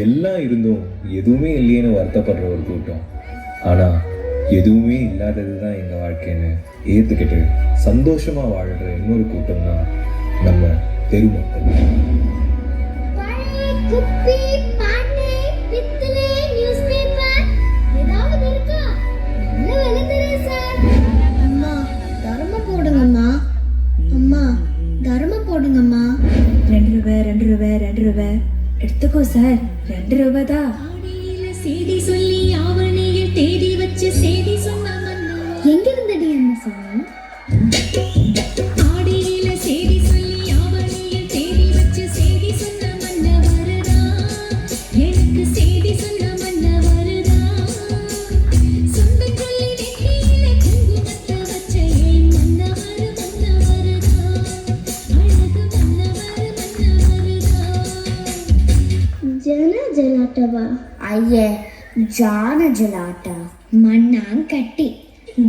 எல்லாம் இருந்தும் எதுவுமே இல்லையேன்னு வருத்தப்படுற ஒரு கூட்டம். ஆனால் எதுவுமே இல்லாதது தான் எங்கள் வாழ்க்கைன்னு ஏற்றுக்கிட்டு சந்தோஷமாக வாழ்கிற இன்னொரு கூட்டம் தான் நம்ம தெருமக்கள். ₹2 எடுத்துக்கோ சார். ₹2 தான். செய்தி சொல்லி ஆவணியில் தேடி வச்சு செய்தி சொன்ன எங்க இருந்தடி என்ன சொன்ன? ஆடியில செய்தி சொல்லி ஆவணியில் தேடி வச்சு செய்தி சொன்ன மன்ன வருதா, எனக்கு செய்தி சொன்ன மன்ன வருதா, சொந்த சொல்லி நெத்தியில குங்குமத்தை வச்ச ஏன் மன்னவர் வருதா, அழகு மன்னவர் வருதா. ஜன ஜலாட்டவா? ಅಯ್ಯೇ ಜಾನ ಜಲಾಟ மண்ணாங்கட்டி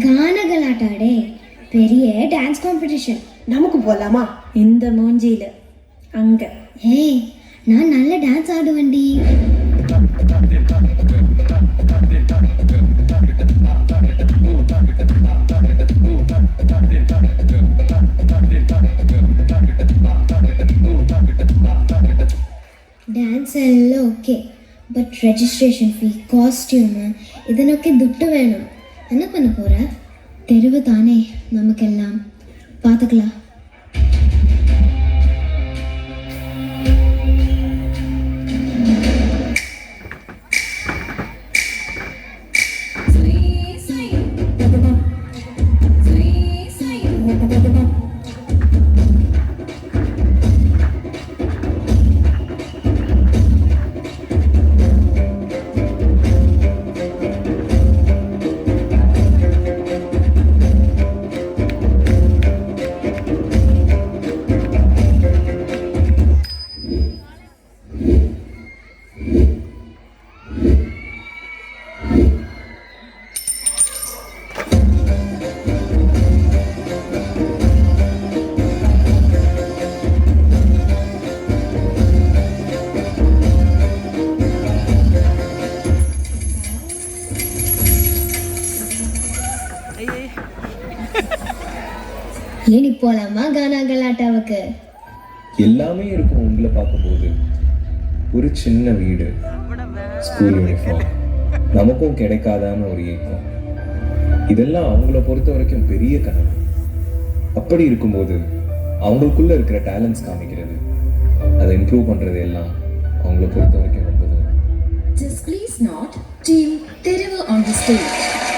கானகலாட்டாடே. பெரிய டான்ஸ் காம்படிஷன். நமக்கு போலாமா? இந்த மூஞ்சியில அங்க. ஏய், நான் நல்ல டான்ஸ் ஆடுவேன்டி. ಡ್ಯಾನ್ಸ್ ಎಲ್ಲ okay, but registration fee, costume ಇದನ್ನೊಕ್ಕೆ ದುಡ್ಡು வேணும். என்ன பண்ண போற? தெருவு தானே நமக்கெல்லாம், பார்த்துக்கலாம். ஏனி போலாமா கானா கலாட்டாவுக்கு? எல்லாமே இருக்கும் உங்களை பார்க்கும்போது. ஒரு சின்ன வீடு, ஸ்கூல் யூனிஃபார்ம், நமக்கும் கிடைக்காதான்னு ஒரு ஏக்கம். இதெல்லாம் அவங்கள பொறுத்த வரைக்கும் பெரிய கனவு. அப்படி இருக்கும்போது அவங்களுக்குள்ள இருக்கிற டேலண்ட்ஸ் காமிக்கிறது, அதை இம்ப்ரூவ் பண்ணுறது எல்லாம் அவங்கள பொறுத்த வரைக்கும் ரொம்ப தூரம். Just please not Team Teruvu on the stage.